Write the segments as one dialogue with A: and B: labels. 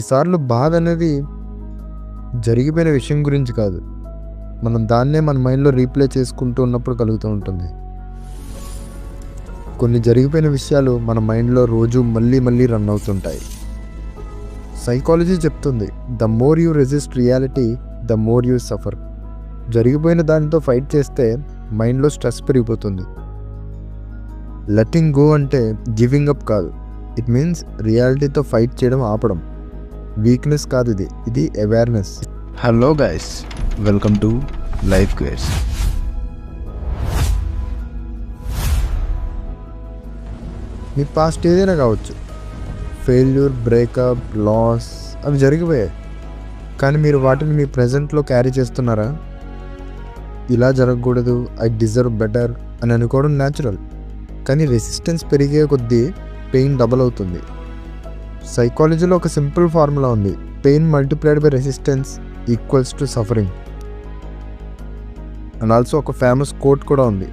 A: కొన్నిసార్లు బాధ అనేది జరిగిపోయిన విషయం గురించి కాదు, మనం దాన్నే మన మైండ్లో రీప్లే చేసుకుంటూ ఉన్నప్పుడు కలుగుతూ ఉంటుంది. కొన్ని జరిగిపోయిన విషయాలు మన మైండ్లో రోజు మళ్ళీ మళ్ళీ రన్ అవుతుంటాయి. సైకాలజీ చెప్తుంది, the more you resist reality the more you suffer. జరిగిపోయిన దానితో ఫైట్ చేస్తే మైండ్లో స్ట్రెస్ పెరిగిపోతుంది. లెట్టింగ్ గో అంటే గివింగ్ అప్ కాదు, ఇట్ మీన్స్ రియాలిటీతో ఫైట్ చేయడం ఆపడం. వీక్నెస్ కాదు, ఇది awareness.
B: Hello guys, welcome to life queries.
A: మీ పాస్ట్ ఏదైనా కావచ్చు, ఫెయిల్యూర్, బ్రేకప్, లాస్, అవి జరిగిపోయాయి. కానీ మీరు వాటిని మీ ప్రజెంట్లో క్యారీ చేస్తున్నారా? ఇలా జరగకూడదు, ఐ డిజర్వ్ బెటర్ అని అనుకోవడం న్యాచురల్. కానీ రెసిస్టెన్స్ పెరిగే కొద్దీ పెయిన్ డబల్ అవుతుంది. సైకాలజీలో ఒక సింపుల్ ఫార్ములా ఉంది, pain multiplied by resistance equals to suffering. And also ఒక ఫేమస్ కోట్ కూడా ఉంది,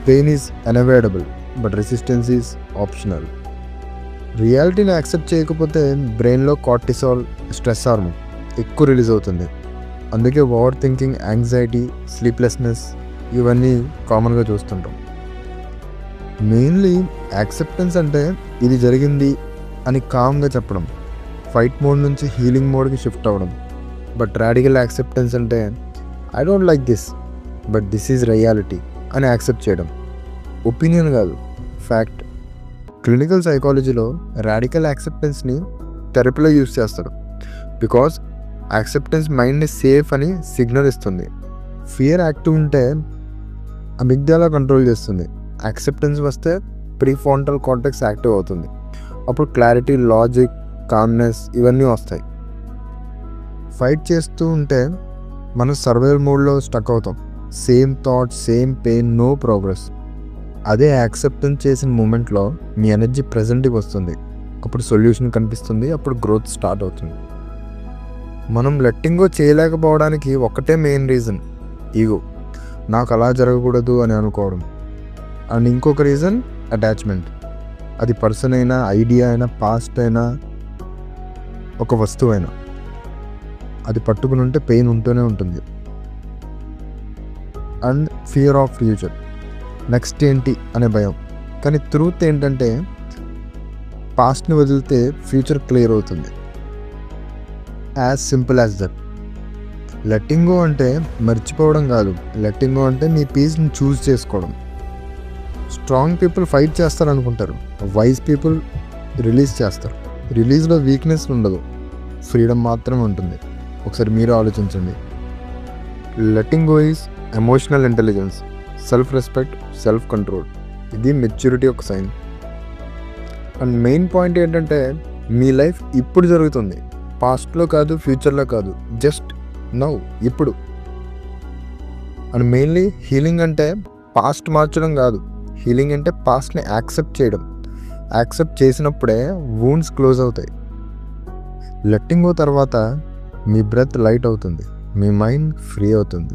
A: pain is unavoidable but resistance is optional. రియాలిటీని యాక్సెప్ట్ చేయకపోతే బ్రెయిన్లో కార్టిసాల్, స్ట్రెస్ హార్మోన్ ఎక్కువ రిలీజ్ అవుతుంది. అందుకే ఓవర్ థింకింగ్, యాంగ్జైటీ, స్లీప్లెస్నెస్ ఇవన్నీ కామన్గా చూస్తుంటాం. మెయిన్లీ యాక్సెప్టెన్స్ అంటే ఇది జరిగింది అని కామ్గా చెప్పడం, ఫైట్ మోడ్ నుంచి హీలింగ్ మోడ్కి షిఫ్ట్ అవ్వడం. బట్ రాడికల్ యాక్సెప్టెన్స్ అంటే I don't like this but this is reality అని యాక్సెప్ట్ చేయడం. ఒపీనియన్ కాదు, ఫ్యాక్ట్. క్లినికల్ సైకాలజీలో రాడికల్ యాక్సెప్టెన్స్ని థెరపీలో యూజ్ చేస్తారు. బికాజ్ యాక్సెప్టెన్స్ మైండ్ని సేఫ్ అని సిగ్నల్ ఇస్తుంది. ఫియర్ యాక్టివ్ ఉంటే అమిగ్డాలా కంట్రోల్ చేస్తుంది. యాక్సెప్టెన్స్ వస్తే ప్రీఫ్రాంటల్ కార్టెక్స్ యాక్టివ్ అవుతుంది. అప్పుడు క్లారిటీ, లాజిక్, కామ్నెస్ ఇవన్నీ వస్తాయి. ఫైట్ చేస్తూ ఉంటే మనం సర్వైవల్ మోడ్లో స్టక్ అవుతాం. Same thought, same pain, no progress. అదే యాక్సెప్టెన్స్ చేసిన మూమెంట్లో మీ ఎనర్జీ ప్రజెంట్కి వస్తుంది. అప్పుడు సొల్యూషన్ కనిపిస్తుంది, అప్పుడు గ్రోత్ స్టార్ట్ అవుతుంది. మనం లెట్టింగ్ గో చేయలేకపోవడానికి ఒకటే మెయిన్ రీజన్, ఈగో. నాకు అలా జరగకూడదు అని అనుకోవడం. అండ్ ఇంకొక రీజన్ అటాచ్మెంట్. అది పర్సన్ అయినా, ఐడియా అయినా, పాస్ట్ అయినా, ఒక వస్తువు అయినా. అది పట్టుకుని ఉంటే పెయిన్ ఉంటూనే ఉంటుంది. And fear of future, next ఏంటి అనే భయం. కానీ ట్రూత్ ఏంటంటే పాస్ట్ని వదిలితే ఫ్యూచర్ క్లియర్ అవుతుంది. As simple as that. Letting go అంటే మర్చిపోవడం కాదు, లెట్టింగ్ గో అంటే మీ పీస్ని చూస్ చేసుకోవడం. స్ట్రాంగ్ పీపుల్ ఫైట్ చేస్తారు అనుకుంటారు, వైజ్ పీపుల్ రిలీజ్ చేస్తారు. రిలీజ్లో వీక్నెస్ ఉండదు, ఫ్రీడమ్ మాత్రమే ఉంటుంది. ఒకసారి మీరు ఆలోచించండి. Letting go is emotional intelligence, self respect, self control. ఇది మెచ్యూరిటీ ఒక సైన్. అండ్ మెయిన్ పాయింట్ ఏంటంటే మీ లైఫ్ ఇప్పుడు జరుగుతుంది, పాస్ట్లో కాదు, ఫ్యూచర్లో కాదు, జస్ట్ నౌ, ఇప్పుడు. అండ్ మెయిన్లీ హీలింగ్ అంటే పాస్ట్ మార్చడం కాదు, హీలింగ్ అంటే పాస్ట్ని యాక్సెప్ట్ చేయడం. యాక్సెప్ట్ చేసినప్పుడే వూండ్స్ క్లోజ్ అవుతాయి. లెట్టింగ్ గో తర్వాత మీ బ్రెత్ లైట్ అవుతుంది, మీ మైండ్ ఫ్రీ అవుతుంది,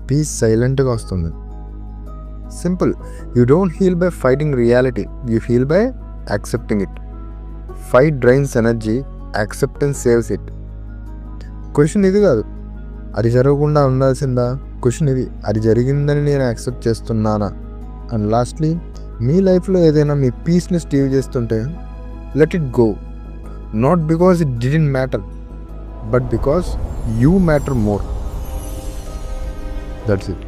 A: పీస్ సైలెంట్గా వస్తుంది. Simple. You don't heal by fighting reality, you heal by accepting it. Fight drains energy, acceptance saves it. Question ఇది కాదు, అది జరగకుండా ఉండాల్సిందా. క్వశ్చన్ ఇది, అది జరిగిందని నేను యాక్సెప్ట్ చేస్తున్నానా. అండ్ లాస్ట్లీ, మీ లైఫ్లో ఏదైనా మీ పీస్ని స్టీవ్ చేస్తుంటే let it go. Not because it didn't matter but because you matter more. That's it.